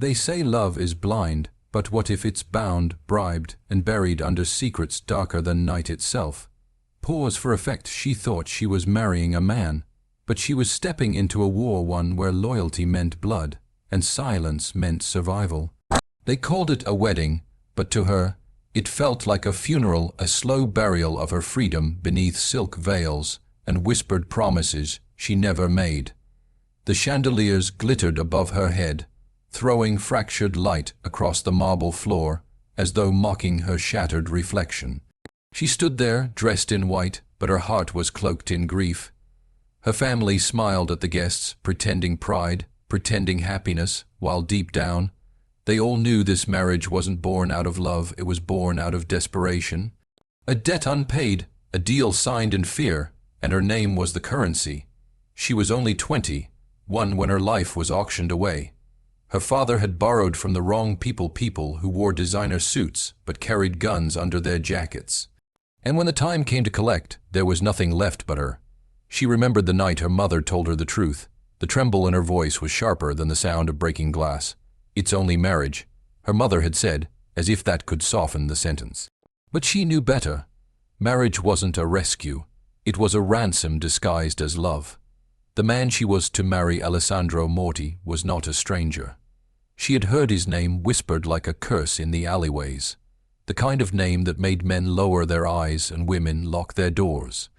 They say love is blind, but what if it's bound, bribed, and buried under secrets darker than night itself? Pause for effect. She thought she was marrying a man, but she was stepping into a war, one where loyalty meant blood, and silence meant survival. They called it a wedding, but to her, it felt like a funeral, a slow burial of her freedom beneath silk veils and whispered promises she never made. The chandeliers glittered above her head, throwing fractured light across the marble floor, as though mocking her shattered reflection. She stood there, dressed in white, but her heart was cloaked in grief. Her family smiled at the guests, pretending pride, pretending happiness, while deep down, they all knew this marriage wasn't born out of love, it was born out of desperation. A debt unpaid, a deal signed in fear, and her name was the currency. She was only 21 when her life was auctioned away. Her father had borrowed from the wrong people who wore designer suits but carried guns under their jackets. And when the time came to collect, there was nothing left but her. She remembered the night her mother told her the truth. The tremble in her voice was sharper than the sound of breaking glass. "It's only marriage," her mother had said, as if that could soften the sentence. But she knew better. Marriage wasn't a rescue. It was a ransom disguised as love. The man she was to marry, Alessandro Morti, was not a stranger. She had heard his name whispered like a curse in the alleyways, the kind of name that made men lower their eyes and women lock their doors.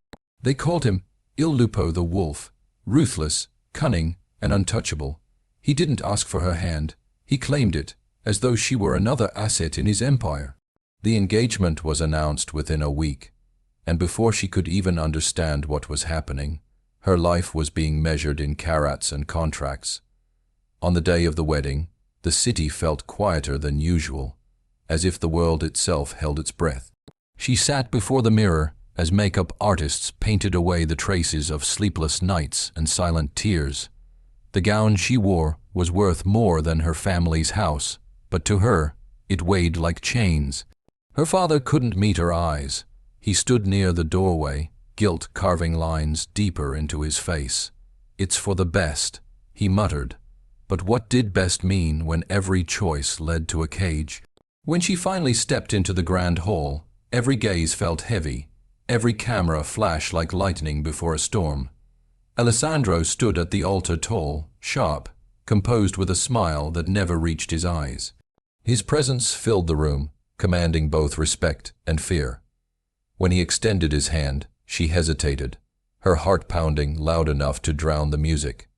They called him Il Lupo, the wolf, ruthless, cunning, and untouchable. He didn't ask for her hand. He claimed it, as though she were another asset in his empire. The engagement was announced within a week, and before she could even understand what was happening, her life was being measured in carats and contracts. On the day of the wedding, the city felt quieter than usual, as if the world itself held its breath. She sat before the mirror as makeup artists painted away the traces of sleepless nights and silent tears. The gown she wore was worth more than her family's house, but to her, it weighed like chains. Her father couldn't meet her eyes. He stood near the doorway, guilt carving lines deeper into his face. "It's for the best," he muttered. But what did best mean when every choice led to a cage? When she finally stepped into the grand hall, every gaze felt heavy, every camera flashed like lightning before a storm. Alessandro stood at the altar, tall, sharp, composed, with a smile that never reached his eyes. His presence filled the room, commanding both respect and fear. When he extended his hand, she hesitated, her heart pounding loud enough to drown the music.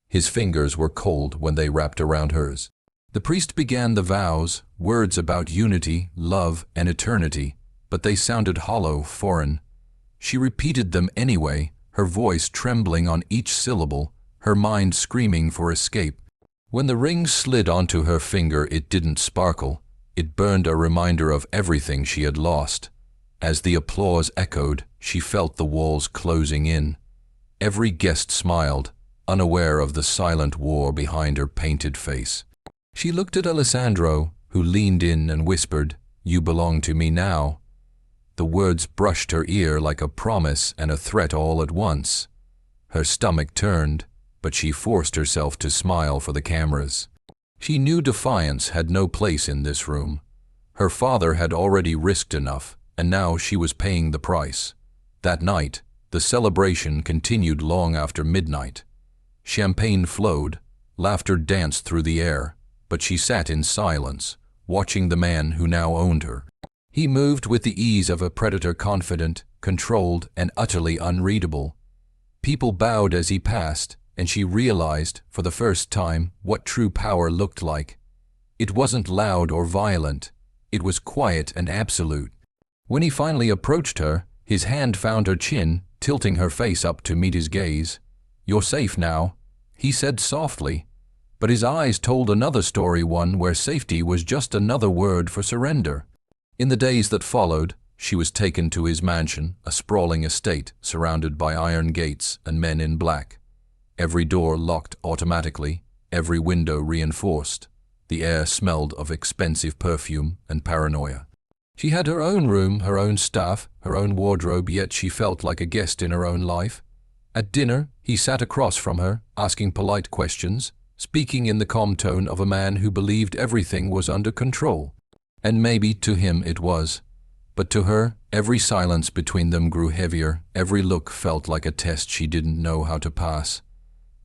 His fingers were cold when they wrapped around hers. The priest began the vows, words about unity, love, and eternity, but they sounded hollow, foreign. She repeated them anyway, her voice trembling on each syllable, her mind screaming for escape. When the ring slid onto her finger, it didn't sparkle. It burned, a reminder of everything she had lost. As the applause echoed, she felt the walls closing in. Every guest smiled, unaware of the silent war behind her painted face. She looked at Alessandro, who leaned in and whispered, "You belong to me now." The words brushed her ear like a promise and a threat all at once. Her stomach turned, but she forced herself to smile for the cameras. She knew defiance had no place in this room. Her father had already risked enough, and now she was paying the price. That night, the celebration continued long after midnight. Champagne flowed, laughter danced through the air, but she sat in silence, watching the man who now owned her. He moved with the ease of a predator, confident, controlled, and utterly unreadable. People bowed as he passed, and she realized, for the first time, what true power looked like. It wasn't loud or violent. It was quiet and absolute. When he finally approached her, his hand found her chin, tilting her face up to meet his gaze. "You're safe now," he said softly. But his eyes told another story, one where safety was just another word for surrender. In the days that followed, she was taken to his mansion, a sprawling estate surrounded by iron gates and men in black. Every door locked automatically, every window reinforced. The air smelled of expensive perfume and paranoia. She had her own room, her own staff, her own wardrobe, yet she felt like a guest in her own life. At dinner, he sat across from her, asking polite questions, speaking in the calm tone of a man who believed everything was under control. And maybe to him it was. But to her, every silence between them grew heavier, every look felt like a test she didn't know how to pass.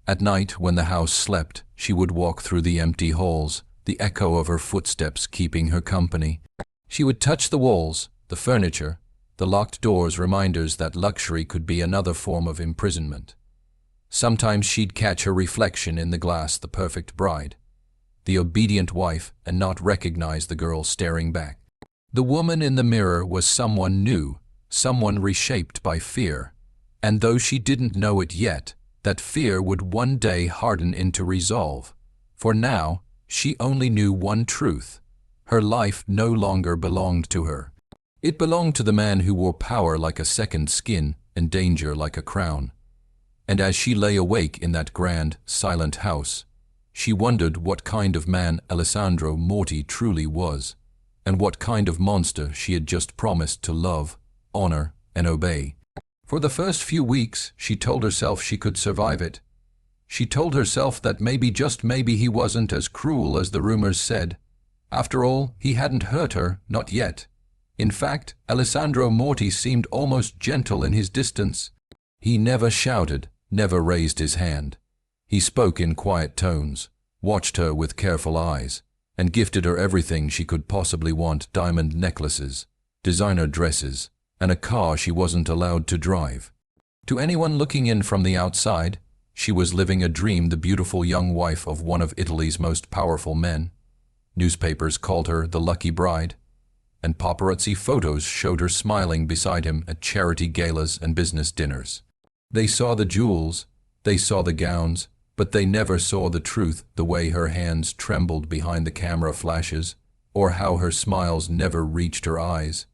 At night, when the house slept, she would walk through the empty halls, the echo of her footsteps keeping her company. She would touch the walls, the furniture, the locked doors, reminders that luxury could be another form of imprisonment. Sometimes she'd catch her reflection in the glass, the perfect bride, the obedient wife, and not recognize the girl staring back. The woman in the mirror was someone new, someone reshaped by fear. And though she didn't know it yet, that fear would one day harden into resolve. For now, she only knew one truth. Her life no longer belonged to her. It belonged to the man who wore power like a second skin and danger like a crown. And as she lay awake in that grand, silent house, she wondered what kind of man Alessandro Morti truly was, and what kind of monster she had just promised to love, honor, and obey. For the first few weeks, she told herself she could survive it. She told herself that maybe, just maybe, he wasn't as cruel as the rumors said. After all, he hadn't hurt her, not yet. In fact, Alessandro Morti seemed almost gentle in his distance. He never shouted, never raised his hand. He spoke in quiet tones, watched her with careful eyes, and gifted her everything she could possibly want: diamond necklaces, designer dresses, and a car she wasn't allowed to drive. To anyone looking in from the outside, she was living a dream, the beautiful young wife of one of Italy's most powerful men. Newspapers called her the lucky bride, and paparazzi photos showed her smiling beside him at charity galas and business dinners. They saw the jewels, they saw the gowns, but they never saw the truth, the way her hands trembled behind the camera flashes, or how her smiles never reached her eyes.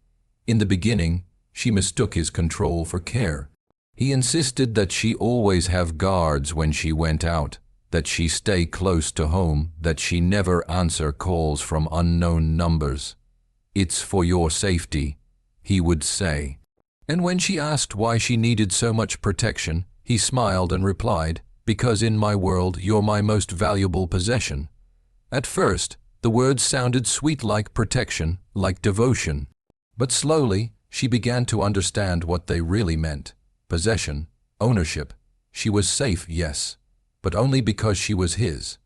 In the beginning, she mistook his control for care. He insisted that she always have guards when she went out, that she stay close to home, that she never answer calls from unknown numbers. "It's for your safety," he would say. And when she asked why she needed so much protection, he smiled and replied, "Because in my world you're my most valuable possession." At first, the words sounded sweet, like protection, like devotion. But slowly, she began to understand what they really meant. Possession, ownership. She was safe, yes, but only because she was his.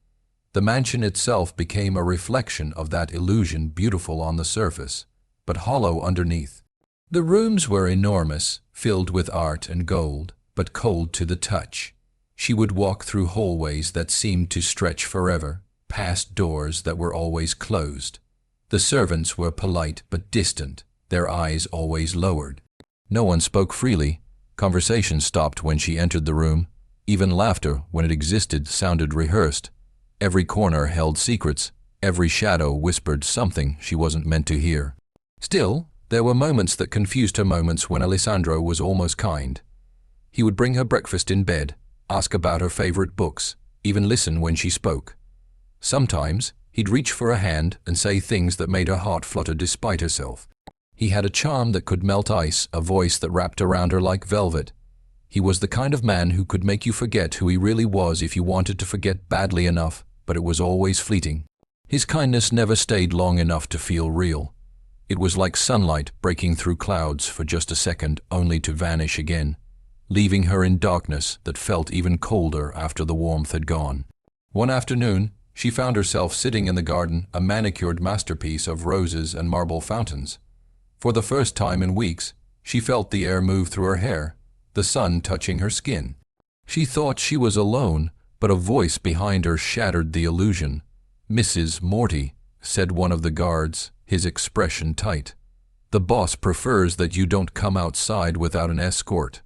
The mansion itself became a reflection of that illusion, beautiful on the surface, but hollow underneath. The rooms were enormous, filled with art and gold, but cold to the touch. She would walk through hallways that seemed to stretch forever, past doors that were always closed. The servants were polite but distant, their eyes always lowered. No one spoke freely. Conversation stopped when she entered the room. Even laughter, when it existed, sounded rehearsed. Every corner held secrets. Every shadow whispered something she wasn't meant to hear. Still, there were moments that confused her, moments when Alessandro was almost kind. He would bring her breakfast in bed, ask about her favorite books, even listen when she spoke. Sometimes, he'd reach for a hand and say things that made her heart flutter despite herself. He had a charm that could melt ice, a voice that wrapped around her like velvet. He was the kind of man who could make you forget who he really was if you wanted to forget badly enough, but it was always fleeting. His kindness never stayed long enough to feel real. It was like sunlight breaking through clouds for just a second, only to vanish again, leaving her in darkness that felt even colder after the warmth had gone. One afternoon, she found herself sitting in the garden, a manicured masterpiece of roses and marble fountains. For the first time in weeks, she felt the air move through her hair, the sun touching her skin. She thought she was alone, but a voice behind her shattered the illusion. "Mrs. Morti," said one of the guards, his expression tight. "The boss prefers that you don't come outside without an escort."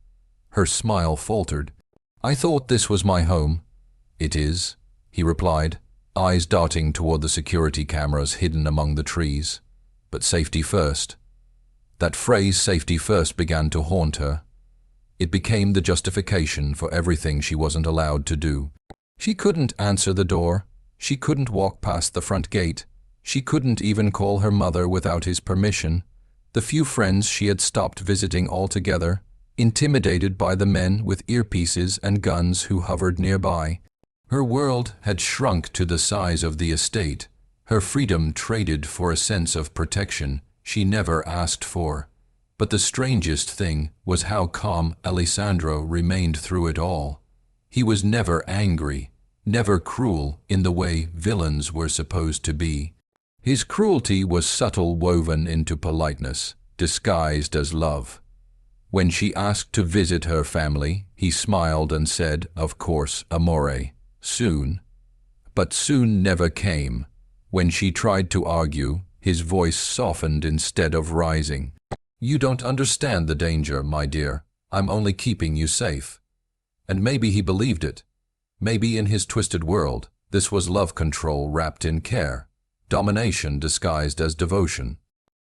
Her smile faltered. "I thought this was my home." "It is," he replied, eyes darting toward the security cameras hidden among the trees. "But safety first." That phrase, "safety first," began to haunt her. It became the justification for everything she wasn't allowed to do. She couldn't answer the door. She couldn't walk past the front gate. She couldn't even call her mother without his permission. The few friends she had stopped visiting altogether, intimidated by the men with earpieces and guns who hovered nearby. Her world had shrunk to the size of the estate, her freedom traded for a sense of protection she never asked for. But the strangest thing was how calm Alessandro remained through it all. He was never angry, never cruel in the way villains were supposed to be. His cruelty was subtle, woven into politeness, disguised as love. When she asked to visit her family, he smiled and said, "Of course, amore, soon." But soon never came. When she tried to argue, his voice softened instead of rising. "You don't understand the danger, my dear. I'm only keeping you safe." And maybe he believed it. Maybe in his twisted world, this was love control wrapped in care, domination disguised as devotion.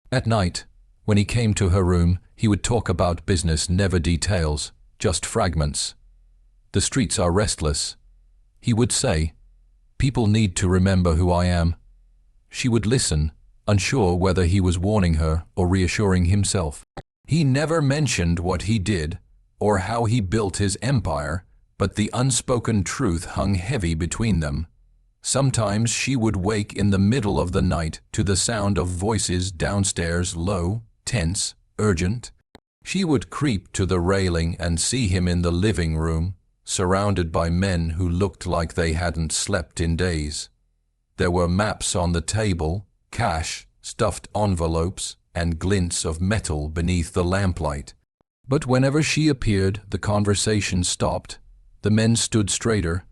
At night, when he came to her room, he would talk about business, never details, just fragments. "The streets are restless," he would say. "People need to remember who I am." She would listen, unsure whether he was warning her or reassuring himself. He never mentioned what he did or how he built his empire, but the unspoken truth hung heavy between them. Sometimes she would wake in the middle of the night to the sound of voices downstairs, low, tense, urgent. She would creep to the railing and see him in the living room, surrounded by men who looked like they hadn't slept in days. There were maps on the table, cash, stuffed envelopes, and glints of metal beneath the lamplight. But whenever she appeared, the conversation stopped. The men stood straighter.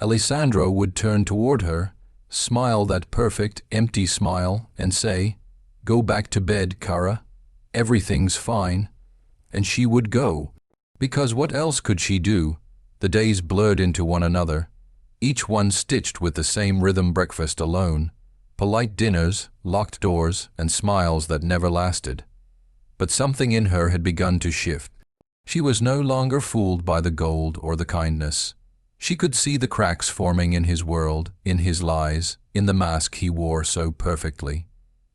Alessandro would turn toward her, smile that perfect, empty smile, and say, "Go back to bed, Cara. Everything's fine." And she would go. Because what else could she do? The days blurred into one another, each one stitched with the same rhythm: breakfast alone, polite dinners, locked doors, and smiles that never lasted. But something in her had begun to shift. She was no longer fooled by the gold or the kindness. She could see the cracks forming in his world, in his lies, in the mask he wore so perfectly.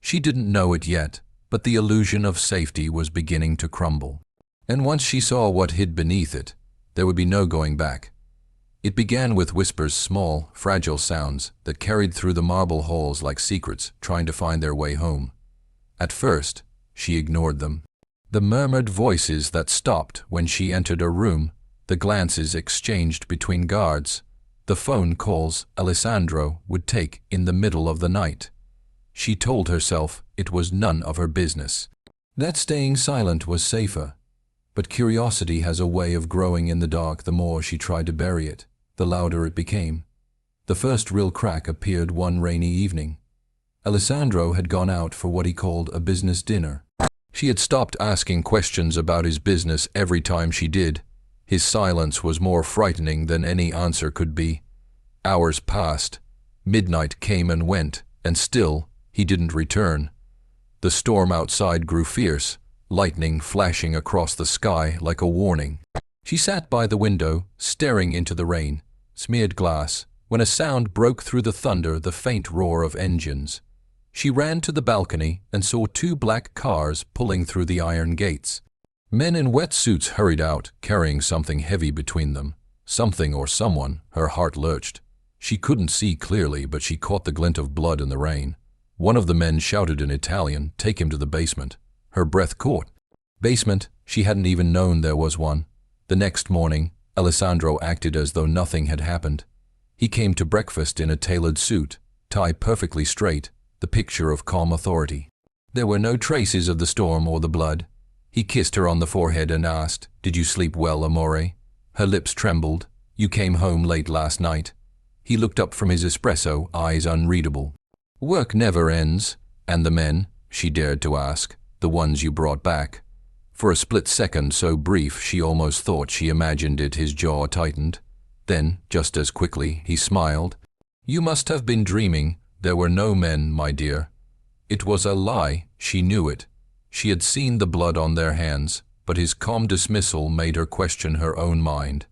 She didn't know it yet, but the illusion of safety was beginning to crumble. And once she saw what hid beneath it, there would be no going back. It began with whispers, small, fragile sounds that carried through the marble halls like secrets trying to find their way home. At first, she ignored them. The murmured voices that stopped when she entered a room, the glances exchanged between guards, the phone calls Alessandro would take in the middle of the night. She told herself it was none of her business, that staying silent was safer. But curiosity has a way of growing in the dark. The more she tried to bury it, the louder it became. The first real crack appeared one rainy evening. Alessandro had gone out for what he called a business dinner. She had stopped asking questions about his business every time she did. His silence was more frightening than any answer could be. Hours passed. Midnight came and went, and still he didn't return. The storm outside grew fierce, lightning flashing across the sky like a warning. She sat by the window, staring into the rain, smeared glass, when a sound broke through the thunder, the faint roar of engines. She ran to the balcony and saw two black cars pulling through the iron gates. Men in wetsuits hurried out, carrying something heavy between them. Something or someone. Her heart lurched. She couldn't see clearly, but she caught the glint of blood in the rain. One of the men shouted in Italian, "Take him to the basement." Her breath caught. Basement? She hadn't even known there was one. The next morning, Alessandro acted as though nothing had happened. He came to breakfast in a tailored suit, tie perfectly straight, the picture of calm authority. There were no traces of the storm or the blood. He kissed her on the forehead and asked, "Did you sleep well, amore?" Her lips trembled. "You came home late last night." He looked up from his espresso, eyes unreadable. "Work never ends." "And the men?" she dared to ask. "The ones you brought back?" For a split second, so brief she almost thought she imagined it, his jaw tightened. Then, just as quickly, he smiled. "You must have been dreaming. There were no men, my dear." It was a lie. She knew it. She had seen the blood on their hands, but his calm dismissal made her question her own mind.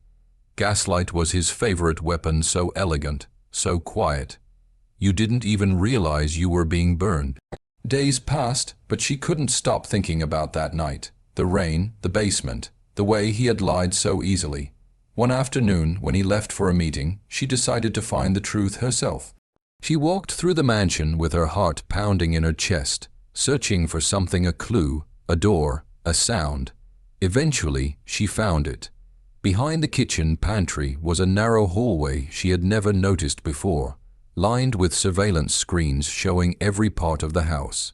Gaslight was his favorite weapon, so elegant, so quiet. You didn't even realize you were being burned. Days passed, but she couldn't stop thinking about that night. The rain, the basement, the way he had lied so easily. One afternoon, when he left for a meeting, she decided to find the truth herself. She walked through the mansion with her heart pounding in her chest, searching for something, a clue, a door, a sound. Eventually, she found it. Behind the kitchen pantry was a narrow hallway she had never noticed before, lined with surveillance screens showing every part of the house.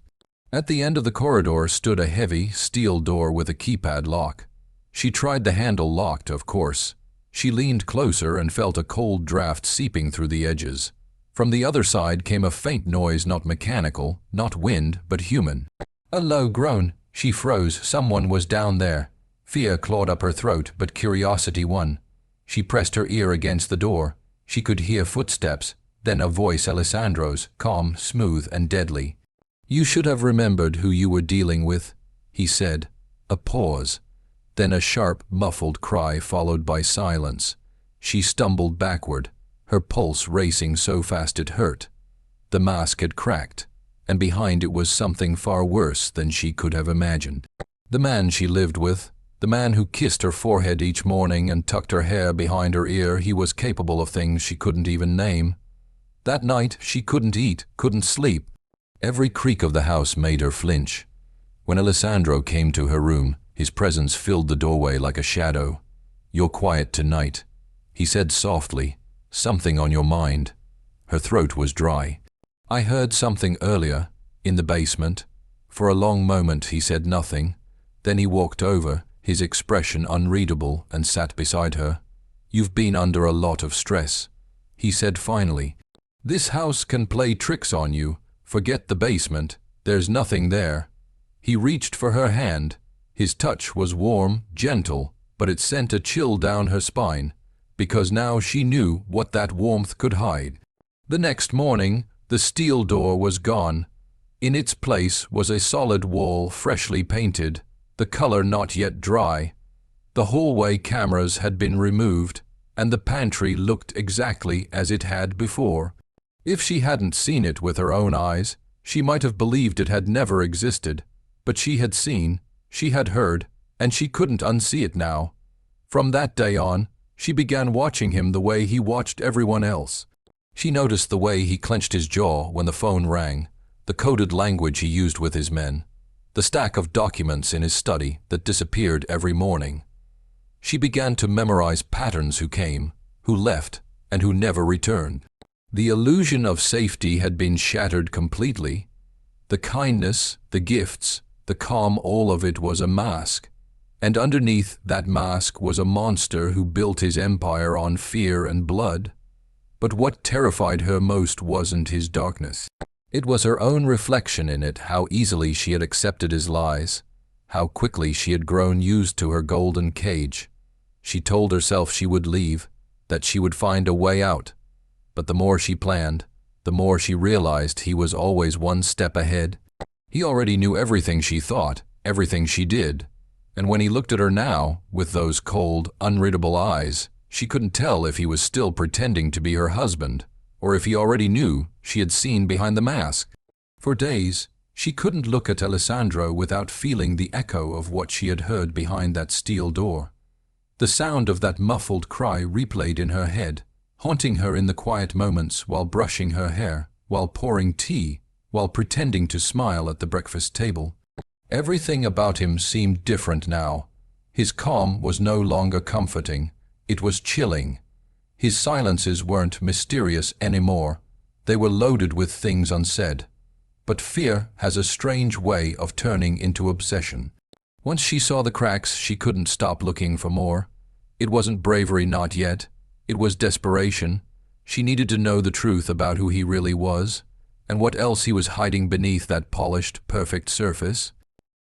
At the end of the corridor stood a heavy steel door with a keypad lock. She tried the handle, locked, of course. She leaned closer and felt a cold draft seeping through the edges. From the other side came a faint noise, not mechanical, not wind, but human. A low groan. She froze. Someone was down there. Fear clawed up her throat, but curiosity won. She pressed her ear against the door. She could hear footsteps, then a voice, Alessandro's, calm, smooth, and deadly. "You should have remembered who you were dealing with," he said. A pause. Then a sharp, muffled cry followed by silence. She stumbled backward, her pulse racing so fast it hurt. The mask had cracked, and behind it was something far worse than she could have imagined. The man she lived with, the man who kissed her forehead each morning and tucked her hair behind her ear, he was capable of things she couldn't even name. That night she couldn't eat, couldn't sleep. Every creak of the house made her flinch. When Alessandro came to her room, his presence filled the doorway like a shadow. "You're quiet tonight," he said softly. "Something on your mind." Her throat was dry. "I heard something earlier, in the basement." For a long moment he said nothing. Then he walked over, his expression unreadable, and sat beside her. "You've been under a lot of stress," he said finally. "This house can play tricks on you. Forget the basement. There's nothing there." He reached for her hand. His touch was warm, gentle, but it sent a chill down her spine, because now she knew what that warmth could hide. The next morning, the steel door was gone. In its place was a solid wall, freshly painted, the color not yet dry. The hallway cameras had been removed, and the pantry looked exactly as it had before. If she hadn't seen it with her own eyes, she might have believed it had never existed. But she had seen, she had heard, and she couldn't unsee it now. From that day on, she began watching him the way he watched everyone else. She noticed the way he clenched his jaw when the phone rang, the coded language he used with his men, the stack of documents in his study that disappeared every morning. She began to memorize patterns: who came, who left, and who never returned. The illusion of safety had been shattered completely. The kindness, the gifts, the calm, all of it was a mask. And underneath that mask was a monster who built his empire on fear and blood. But what terrified her most wasn't his darkness. It was her own reflection in it, how easily she had accepted his lies, how quickly she had grown used to her golden cage. She told herself she would leave, that she would find a way out. But the more she planned, the more she realized he was always one step ahead. He already knew everything she thought, everything she did. And when he looked at her now, with those cold, unreadable eyes, she couldn't tell if he was still pretending to be her husband, or if he already knew she had seen behind the mask. For days, she couldn't look at Alessandro without feeling the echo of what she had heard behind that steel door. The sound of that muffled cry replayed in her head, haunting her in the quiet moments while brushing her hair, while pouring tea, while pretending to smile at the breakfast table. Everything about him seemed different now. His calm was no longer comforting. It was chilling. His silences weren't mysterious anymore. They were loaded with things unsaid. But fear has a strange way of turning into obsession. Once she saw the cracks, she couldn't stop looking for more. It wasn't bravery, not yet. It was desperation. She needed to know the truth about who he really was, and what else he was hiding beneath that polished, perfect surface.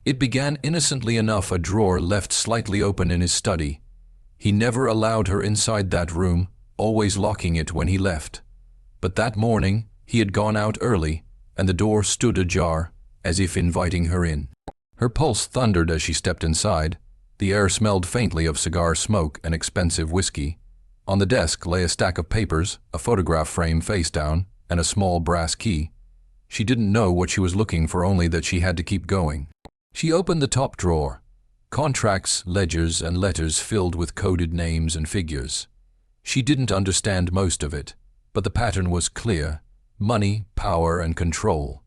It began innocently enough, a drawer left slightly open in his study. He never allowed her inside that room, always locking it when he left. But that morning, he had gone out early, and the door stood ajar, as if inviting her in. Her pulse thundered as she stepped inside. The air smelled faintly of cigar smoke and expensive whiskey. On the desk lay a stack of papers, a photograph frame face down, and a small brass key. She didn't know what she was looking for, only that she had to keep going. She opened the top drawer. Contracts, ledgers, and letters filled with coded names and figures. She didn't understand most of it, but the pattern was clear: money, power, and control.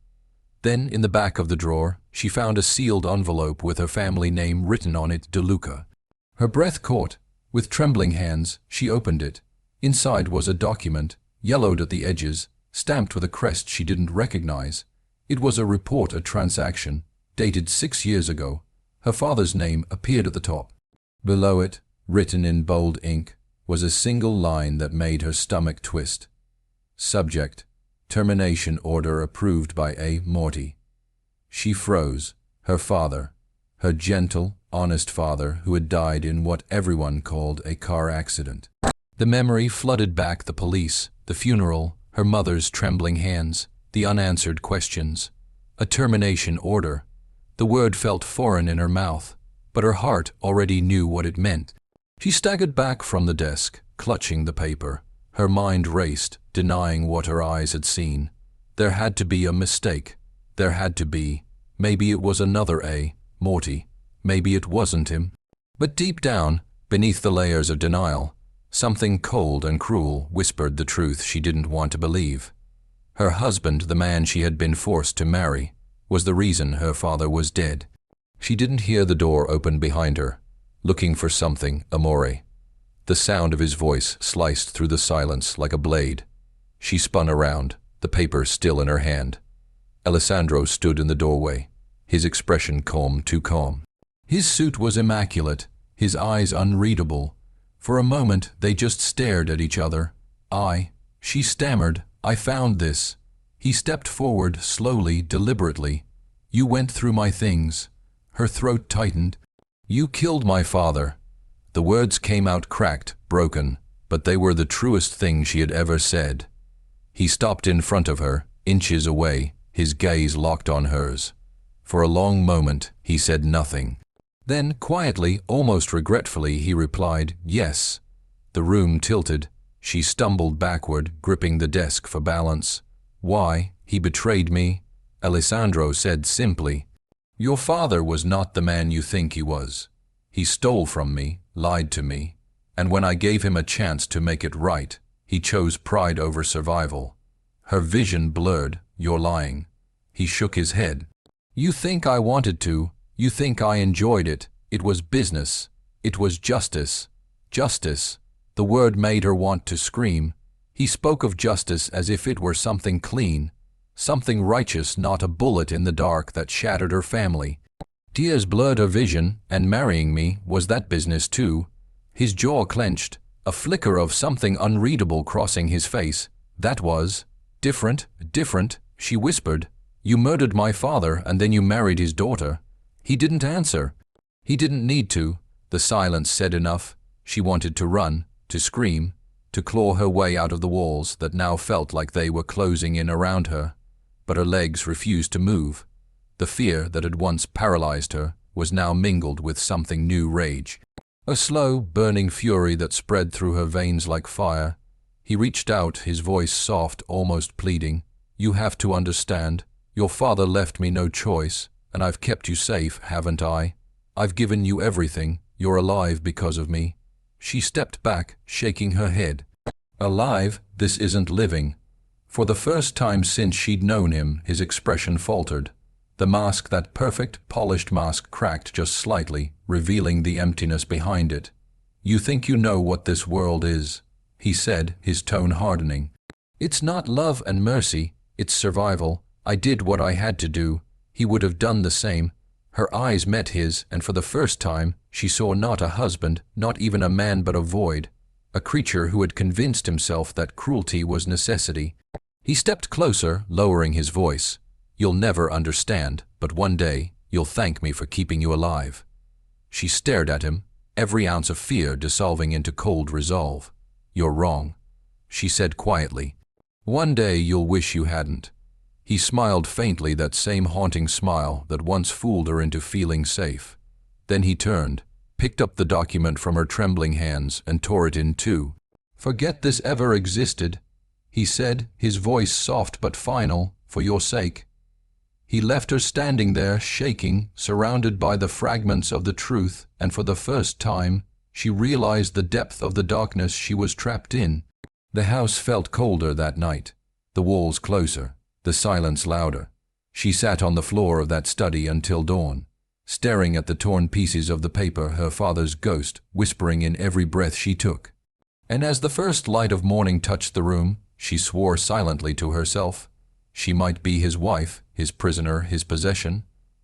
Then, in the back of the drawer, she found a sealed envelope with her family name written on it, DeLuca. Her breath caught. With trembling hands, she opened it. Inside was a document, yellowed at the edges, stamped with a crest she didn't recognize. It was a report, a transaction, dated 6 years ago. Her father's name appeared at the top. Below it, written in bold ink, was a single line that made her stomach twist. Subject: termination order approved by A. Morty. She froze. Her father. Her gentle, honest father who had died in what everyone called a car accident. The memory flooded back: the police, the funeral, her mother's trembling hands, the unanswered questions. A termination order. The word felt foreign in her mouth, but her heart already knew what it meant. She staggered back from the desk, clutching the paper. Her mind raced, denying what her eyes had seen. There had to be a mistake. There had to be. Maybe it was another A. Morty. Maybe it wasn't him. But deep down, beneath the layers of denial, something cold and cruel whispered the truth she didn't want to believe. Her husband, the man she had been forced to marry, was the reason her father was dead. She didn't hear the door open behind her. Looking for something, Amore. The sound of his voice sliced through the silence like a blade. She spun around, the paper still in her hand. Alessandro stood in the doorway, his expression calm, too calm. His suit was immaculate, his eyes unreadable. For a moment they just stared at each other. She stammered, I found this. He stepped forward, slowly, deliberately. You went through my things. Her throat tightened. You killed my father. The words came out cracked, broken, but they were the truest thing she had ever said. He stopped in front of her, inches away, his gaze locked on hers. For a long moment, he said nothing. Then, quietly, almost regretfully, he replied, yes. The room tilted. She stumbled backward, gripping the desk for balance. Why? He betrayed me. Alessandro said simply, your father was not the man you think he was. He stole from me, lied to me, and when I gave him a chance to make it right, he chose pride over survival. Her vision blurred. You're lying. He shook his head. You think I wanted to. You think I enjoyed it. It was business. It was justice. Justice. The word made her want to scream. He spoke of justice as if it were something clean, something righteous, not a bullet in the dark that shattered her family. Tears blurred her vision, and marrying me was that business too. His jaw clenched, a flicker of something unreadable crossing his face. That was different, she whispered. You murdered my father and then you married his daughter. He didn't answer. He didn't need to. The silence said enough. She wanted to run, to scream, to claw her way out of the walls that now felt like they were closing in around her. But her legs refused to move. The fear that had once paralyzed her was now mingled with something new: rage. A slow, burning fury that spread through her veins like fire. He reached out, his voice soft, almost pleading. You have to understand. Your father left me no choice, and I've kept you safe, haven't I? I've given you everything. You're alive because of me. She stepped back, shaking her head. Alive? This isn't living. For the first time since she'd known him, his expression faltered. The mask, that perfect, polished mask, cracked just slightly, revealing the emptiness behind it. You think you know what this world is, he said, his tone hardening. It's not love and mercy, it's survival. I did what I had to do. He would have done the same. Her eyes met his, and for the first time, she saw not a husband, not even a man, but a void. A creature who had convinced himself that cruelty was necessity. He stepped closer, lowering his voice. You'll never understand, but one day, you'll thank me for keeping you alive. She stared at him, every ounce of fear dissolving into cold resolve. You're wrong, she said quietly. One day you'll wish you hadn't. He smiled faintly, that same haunting smile that once fooled her into feeling safe. Then he turned, picked up the document from her trembling hands, and tore it in two. Forget this ever existed, he said, his voice soft but final, for your sake. He left her standing there, shaking, surrounded by the fragments of the truth, and for the first time, she realized the depth of the darkness she was trapped in. The house felt colder that night, the walls closer, the silence louder. She sat on the floor of that study until dawn, staring at the torn pieces of the paper, her father's ghost whispering in every breath she took. And as the first light of morning touched the room, she swore silently to herself. She might be his wife, his prisoner, his possession,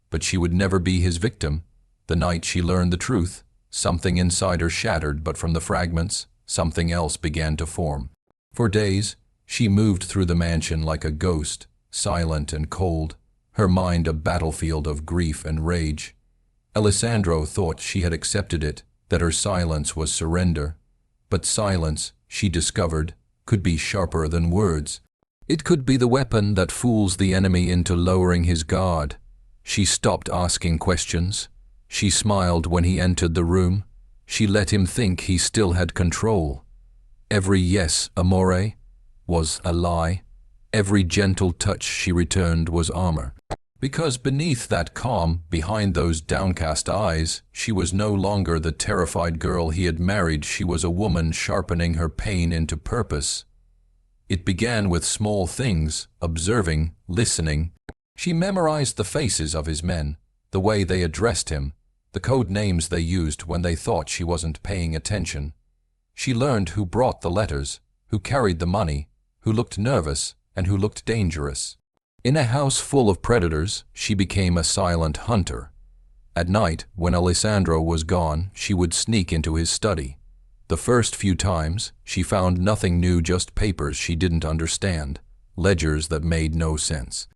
but she would never be his victim. The night she learned the truth, something inside her shattered, but from the fragments, something else began to form. For days, she moved through the mansion like a ghost, silent and cold, her mind a battlefield of grief and rage. Alessandro thought she had accepted it, that her silence was surrender. But silence, she discovered, could be sharper than words. It could be the weapon that fools the enemy into lowering his guard. She stopped asking questions. She smiled when he entered the room. She let him think he still had control. Every yes, amore, was a lie. Every gentle touch she returned was armor. Because beneath that calm, behind those downcast eyes, she was no longer the terrified girl he had married. She was a woman sharpening her pain into purpose. It began with small things, observing, listening. She memorized the faces of his men, the way they addressed him, the code names they used when they thought she wasn't paying attention. She learned who brought the letters, who carried the money, who looked nervous, and who looked dangerous. In a house full of predators, she became a silent hunter. At night, when Alessandro was gone, she would sneak into his study. The first few times, she found nothing new, just papers she didn't understand, ledgers that made no sense.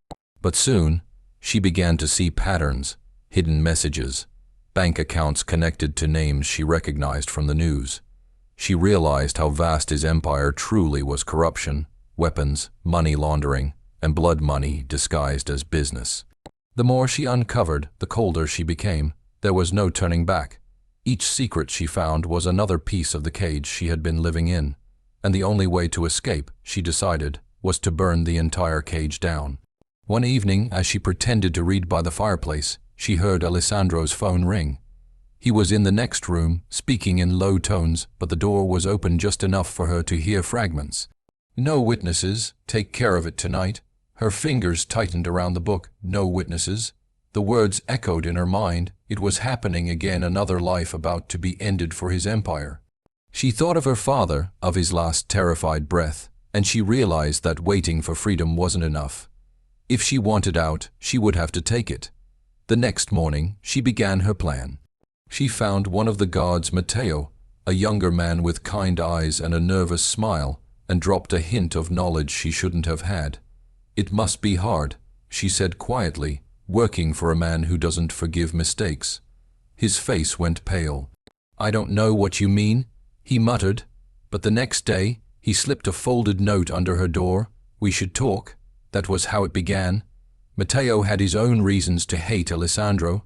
But soon, she began to see patterns, hidden messages, bank accounts connected to names she recognized from the news. She realized how vast his empire truly was: corruption, weapons, money laundering, and blood money disguised as business. The more she uncovered, the colder she became. There was no turning back. Each secret she found was another piece of the cage she had been living in, and the only way to escape, she decided, was to burn the entire cage down. One evening, as she pretended to read by the fireplace, she heard Alessandro's phone ring. He was in the next room, speaking in low tones, but the door was open just enough for her to hear fragments. "No witnesses, take care of it tonight." Her fingers tightened around the book. No witnesses. The words echoed in her mind. It was happening again, another life about to be ended for his empire. She thought of her father, of his last terrified breath, and she realized that waiting for freedom wasn't enough. If she wanted out, she would have to take it. The next morning, she began her plan. She found one of the guards, Matteo, a younger man with kind eyes and a nervous smile, and dropped a hint of knowledge she shouldn't have had. "It must be hard," she said quietly, "working for a man who doesn't forgive mistakes." His face went pale. "I don't know what you mean," he muttered, but the next day he slipped a folded note under her door. "We should talk." That was how it began. Matteo had his own reasons to hate Alessandro.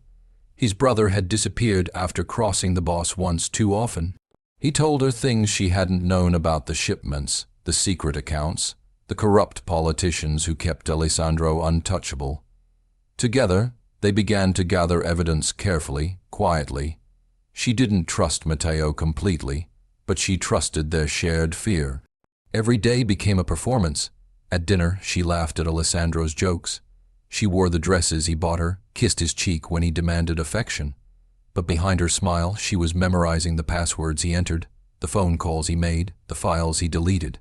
His brother had disappeared after crossing the boss once too often. He told her things she hadn't known about the shipments, the secret accounts, the corrupt politicians who kept Alessandro untouchable. Together, they began to gather evidence carefully, quietly. She didn't trust Matteo completely, but she trusted their shared fear. Every day became a performance. At dinner, she laughed at Alessandro's jokes. She wore the dresses he bought her, kissed his cheek when he demanded affection. But behind her smile, she was memorizing the passwords he entered, the phone calls he made, the files he deleted.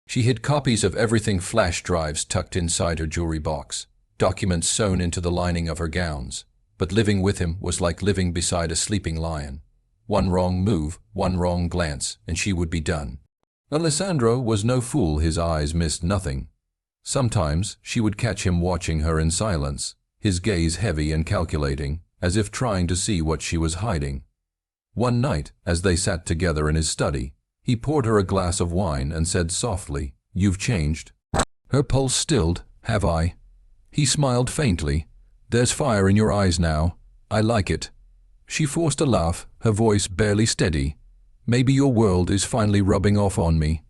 She hid copies of everything, flash drives tucked inside her jewelry box, documents sewn into the lining of her gowns. But living with him was like living beside a sleeping lion. One wrong move, one wrong glance, and she would be done. Alessandro was no fool. His eyes missed nothing. Sometimes she would catch him watching her in silence, his gaze heavy and calculating, as if trying to see what she was hiding. One night, as they sat together in his study, he poured her a glass of wine and said softly, "You've changed." Her pulse stilled. "Have I?" He smiled faintly. "There's fire in your eyes now. I like it." She forced a laugh, her voice barely steady. "Maybe your world is finally rubbing off on me."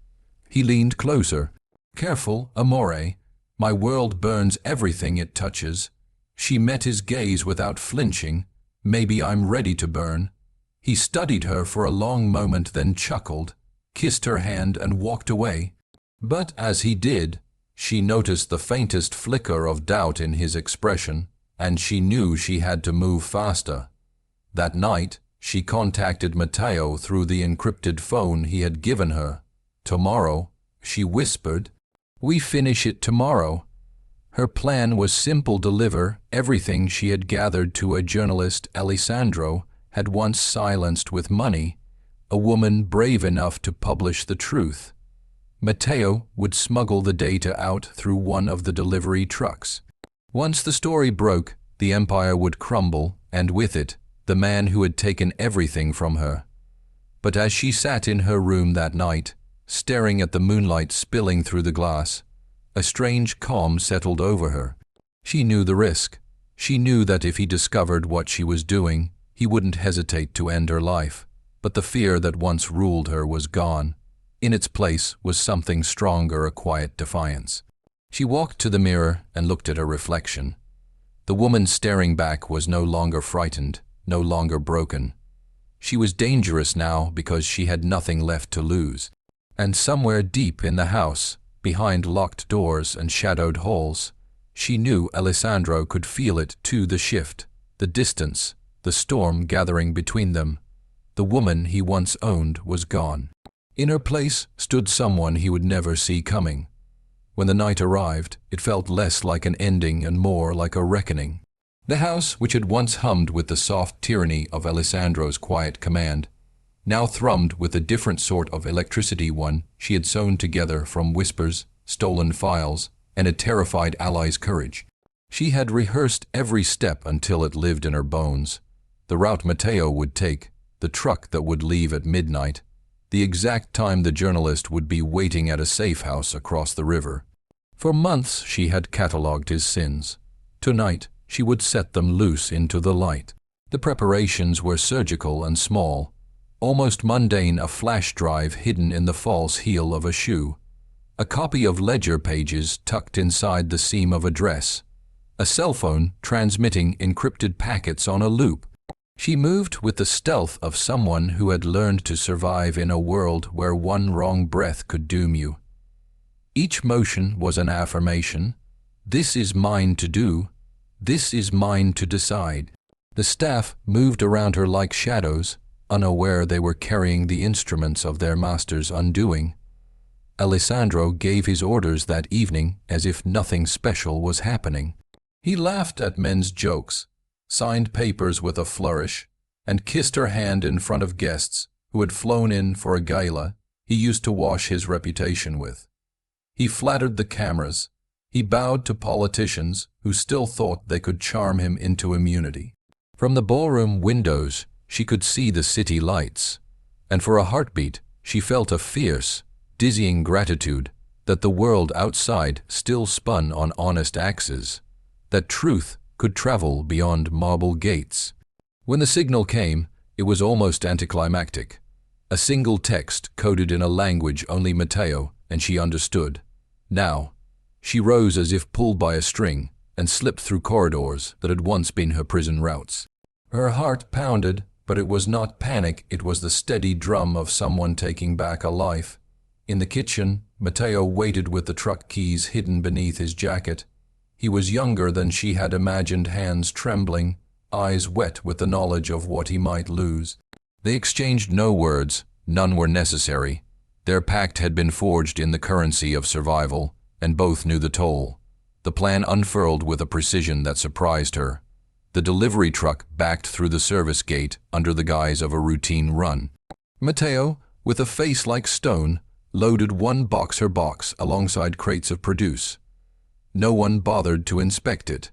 He leaned closer. "Careful, amore. My world burns everything it touches. She met his gaze without flinching. "Maybe I'm ready to burn." He studied her for a long moment, then chuckled, kissed her hand and walked away. But as he did, she noticed the faintest flicker of doubt in his expression, and she knew she had to move faster. That night, she contacted Matteo through the encrypted phone he had given her. "Tomorrow," she whispered. "We finish it tomorrow." Her plan was simple: deliver everything she had gathered to a journalist Alessandro had once silenced with money, a woman brave enough to publish the truth. Matteo would smuggle the data out through one of the delivery trucks. Once the story broke, the empire would crumble, and with it, the man who had taken everything from her. But as she sat in her room that night, staring at the moonlight spilling through the glass, a strange calm settled over her. She knew the risk. She knew that if he discovered what she was doing, he wouldn't hesitate to end her life. But the fear that once ruled her was gone. In its place was something stronger, a quiet defiance. She walked to the mirror and looked at her reflection. The woman staring back was no longer frightened, no longer broken. She was dangerous now because she had nothing left to lose. And somewhere deep in the house, behind locked doors and shadowed halls, she knew Alessandro could feel it too: the shift, the distance, the storm gathering between them. The woman he once owned was gone. In her place stood someone he would never see coming. When the night arrived, it felt less like an ending and more like a reckoning. The house, which had once hummed with the soft tyranny of Alessandro's quiet command, now thrummed with a different sort of electricity, one she had sewn together from whispers, stolen files, and a terrified ally's courage. She had rehearsed every step until it lived in her bones. The route Matteo would take, the truck that would leave at midnight, the exact time the journalist would be waiting at a safe house across the river. For months she had catalogued his sins. Tonight she would set them loose into the light. The preparations were surgical and small, almost mundane: a flash drive hidden in the false heel of a shoe, a copy of ledger pages tucked inside the seam of a dress, a cell phone transmitting encrypted packets on a loop. She moved with the stealth of someone who had learned to survive in a world where one wrong breath could doom you. Each motion was an affirmation: "This is mine to do. This is mine to decide." The staff moved around her like shadows, unaware they were carrying the instruments of their master's undoing. Alessandro gave his orders that evening as if nothing special was happening. He laughed at men's jokes, signed papers with a flourish, and kissed her hand in front of guests who had flown in for a gala he used to wash his reputation with. He flattered the cameras. He bowed to politicians who still thought they could charm him into immunity. From the ballroom windows, she could see the city lights, and for a heartbeat she felt a fierce, dizzying gratitude that the world outside still spun on honest axes, that truth could travel beyond marble gates. When the signal came, it was almost anticlimactic. A single text coded in a language only Matteo and she understood. Now, she rose as if pulled by a string and slipped through corridors that had once been her prison routes. Her heart pounded, but it was not panic, it was the steady drum of someone taking back a life. In the kitchen, Matteo waited with the truck keys hidden beneath his jacket. He was younger than she had imagined, hands trembling, eyes wet with the knowledge of what he might lose. They exchanged no words, none were necessary. Their pact had been forged in the currency of survival, and both knew the toll. The plan unfurled with a precision that surprised her. The delivery truck backed through the service gate under the guise of a routine run. Matteo, with a face like stone, loaded one boxer box alongside crates of produce. No one bothered to inspect it.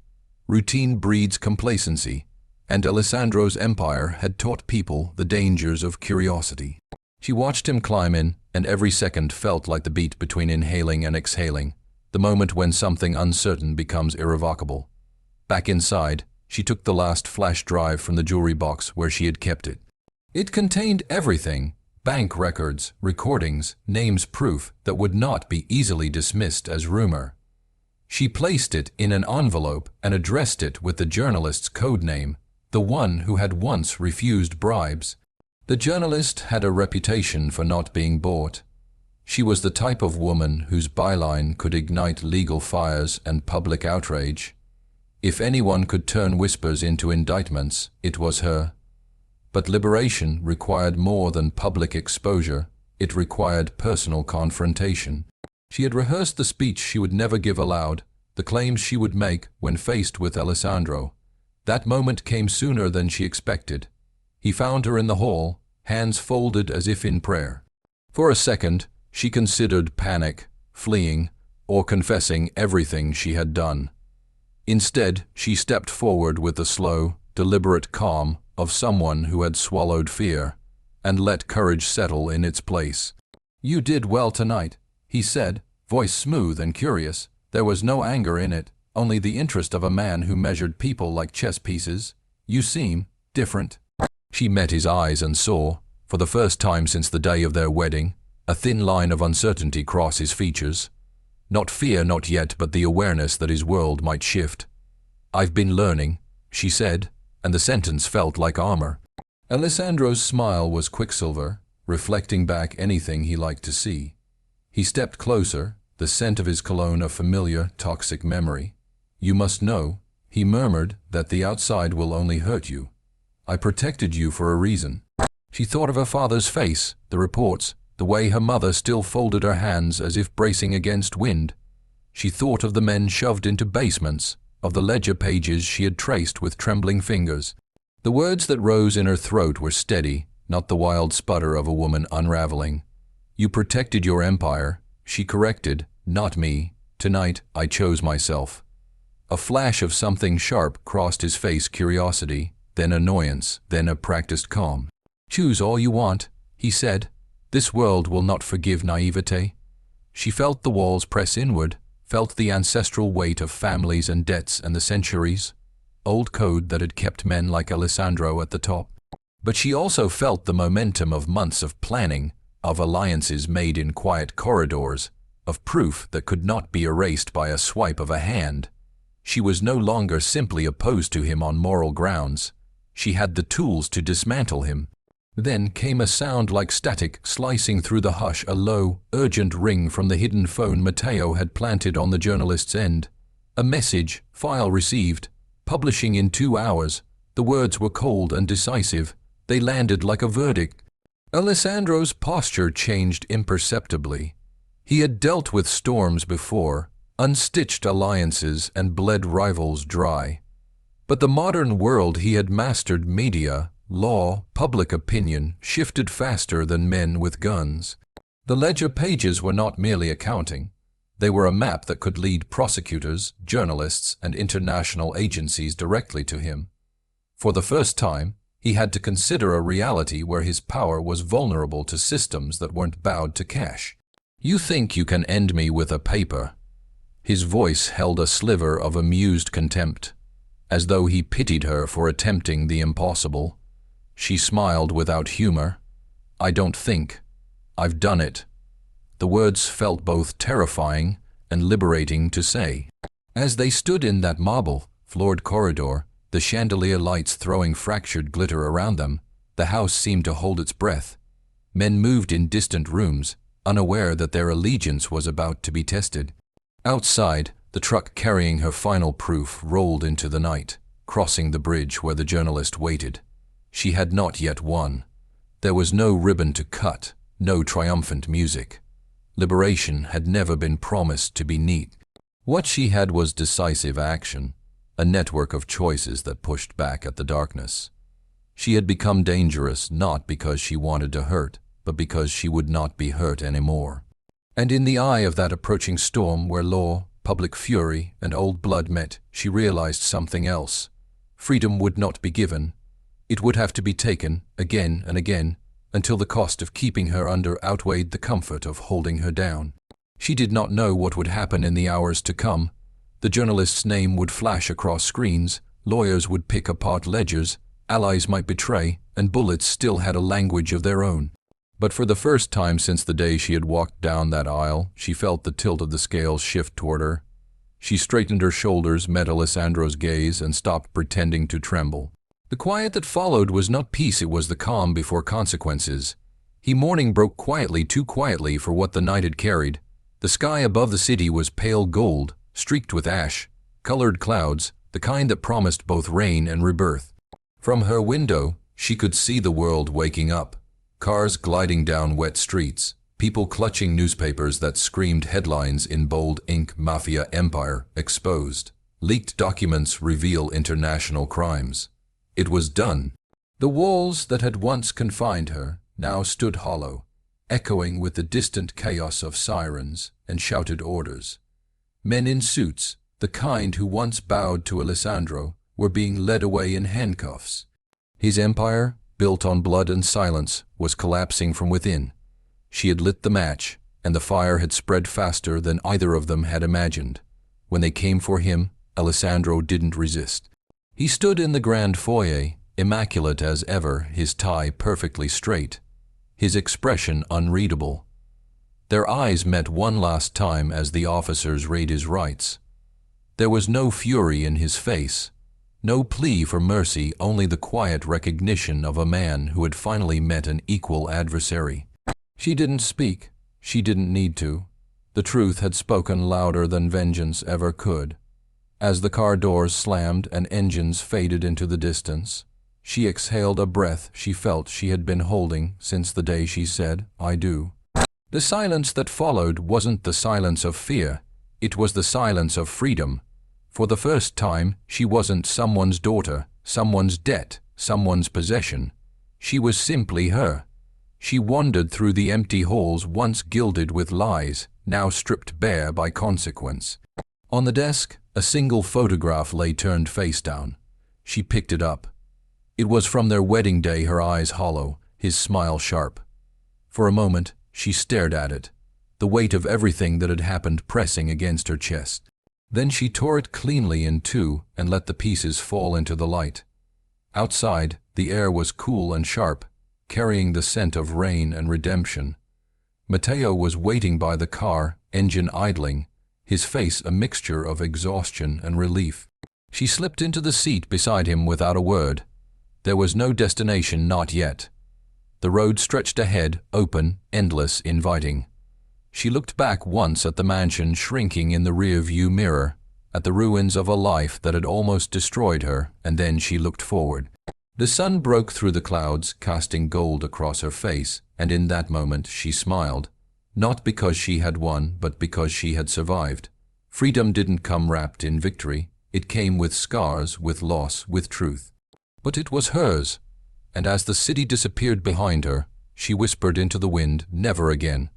Routine breeds complacency, and Alessandro's empire had taught people the dangers of curiosity. She watched him climb in, and every second felt like the beat between inhaling and exhaling, the moment when something uncertain becomes irrevocable. Back inside, she took the last flash drive from the jewelry box where she had kept it. It contained everything: bank records, recordings, names, proof that would not be easily dismissed as rumor. She placed it in an envelope and addressed it with the journalist's code name, the one who had once refused bribes. The journalist had a reputation for not being bought. She was the type of woman whose byline could ignite legal fires and public outrage. If anyone could turn whispers into indictments, it was her. But liberation required more than public exposure. It required personal confrontation. She had rehearsed the speech she would never give aloud, the claims she would make when faced with Alessandro. That moment came sooner than she expected. He found her in the hall, hands folded as if in prayer. For a second, she considered panic, fleeing, or confessing everything she had done. Instead, she stepped forward with the slow, deliberate calm of someone who had swallowed fear and let courage settle in its place. "You did well tonight," he said, voice smooth and curious. There was no anger in it, only the interest of a man who measured people like chess pieces. "You seem different." She met his eyes and saw, for the first time since the day of their wedding, a thin line of uncertainty cross his features. Not fear, not yet, but the awareness that his world might shift. "I've been learning," she said, and the sentence felt like armor. Alessandro's smile was quicksilver, reflecting back anything he liked to see. He stepped closer, the scent of his cologne a familiar, toxic memory. "You must know," he murmured, "that the outside will only hurt you. I protected you for a reason." She thought of her father's face, the reports, the way her mother still folded her hands as if bracing against wind. She thought of the men shoved into basements, of the ledger pages she had traced with trembling fingers. The words that rose in her throat were steady, not the wild sputter of a woman unraveling. "You protected your empire," she corrected, "not me. Tonight I chose myself." A flash of something sharp crossed his face, curiosity, then annoyance, then a practiced calm. "Choose all you want," he said. "This world will not forgive naivete." She felt the walls press inward, felt the ancestral weight of families and debts and the centuries, old code that had kept men like Alessandro at the top. But she also felt the momentum of months of planning, of alliances made in quiet corridors, of proof that could not be erased by a swipe of a hand. She was no longer simply opposed to him on moral grounds. She had the tools to dismantle him. Then came a sound like static slicing through the hush, a low, urgent ring from the hidden phone Matteo had planted on the journalist's end. A message, file received, publishing in 2 hours. The words were cold and decisive. They landed like a verdict. Alessandro's posture changed imperceptibly. He had dealt with storms before, unstitched alliances and bled rivals dry. But the modern world he had mastered, media, law, public opinion, shifted faster than men with guns. The ledger pages were not merely accounting. They were a map that could lead prosecutors, journalists, and international agencies directly to him. For the first time, he had to consider a reality where his power was vulnerable to systems that weren't bowed to cash. "You think you can end me with a paper?" His voice held a sliver of amused contempt, as though he pitied her for attempting the impossible. She smiled without humor. "I don't think. I've done it." The words felt both terrifying and liberating to say. As they stood in that marble-floored corridor, the chandelier lights throwing fractured glitter around them, the house seemed to hold its breath. Men moved in distant rooms, unaware that their allegiance was about to be tested. Outside, the truck carrying her final proof rolled into the night, crossing the bridge where the journalist waited. She had not yet won. There was no ribbon to cut, no triumphant music. Liberation had never been promised to be neat. What she had was decisive action, a network of choices that pushed back at the darkness. She had become dangerous not because she wanted to hurt, but because she would not be hurt anymore. And in the eye of that approaching storm where law, public fury, and old blood met, she realized something else. Freedom would not be given. It would have to be taken, again and again, until the cost of keeping her under outweighed the comfort of holding her down. She did not know what would happen in the hours to come. The journalist's name would flash across screens, lawyers would pick apart ledgers, allies might betray, and bullets still had a language of their own. But for the first time since the day she had walked down that aisle, she felt the tilt of the scales shift toward her. She straightened her shoulders, met Alessandro's gaze, and stopped pretending to tremble. The quiet that followed was not peace, it was the calm before consequences. Morning broke quietly, too quietly for what the night had carried. The sky above the city was pale gold, streaked with ash-colored clouds, the kind that promised both rain and rebirth. From her window, she could see the world waking up. Cars gliding down wet streets, people clutching newspapers that screamed headlines in bold ink: Mafia Empire exposed. Leaked documents reveal international crimes. It was done. The walls that had once confined her now stood hollow, echoing with the distant chaos of sirens and shouted orders. Men in suits, the kind who once bowed to Alessandro, were being led away in handcuffs. His empire, built on blood and silence, was collapsing from within. She had lit the match, and the fire had spread faster than either of them had imagined. When they came for him, Alessandro didn't resist. He stood in the grand foyer, immaculate as ever, his tie perfectly straight, his expression unreadable. Their eyes met one last time as the officers read his rights. There was no fury in his face, no plea for mercy, only the quiet recognition of a man who had finally met an equal adversary. She didn't speak. She didn't need to. The truth had spoken louder than vengeance ever could. As the car doors slammed and engines faded into the distance, she exhaled a breath she felt she had been holding since the day she said, "I do." The silence that followed wasn't the silence of fear. It was the silence of freedom. For the first time, she wasn't someone's daughter, someone's debt, someone's possession. She was simply her. She wandered through the empty halls once gilded with lies, now stripped bare by consequence. On the desk, a single photograph lay turned face down. She picked it up. It was from their wedding day, her eyes hollow, his smile sharp. For a moment, she stared at it, the weight of everything that had happened pressing against her chest. Then she tore it cleanly in two and let the pieces fall into the light. Outside, the air was cool and sharp, carrying the scent of rain and redemption. Matteo was waiting by the car, engine idling, his face a mixture of exhaustion and relief. She slipped into the seat beside him without a word. There was no destination, not yet. The road stretched ahead, open, endless, inviting. She looked back once at the mansion shrinking in the rear-view mirror, at the ruins of a life that had almost destroyed her, and then she looked forward. The sun broke through the clouds, casting gold across her face, and in that moment she smiled, not because she had won, but because she had survived. Freedom didn't come wrapped in victory. It came with scars, with loss, with truth. But it was hers, and as the city disappeared behind her, she whispered into the wind, "Never again."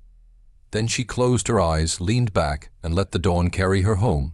Then she closed her eyes, leaned back, and let the dawn carry her home.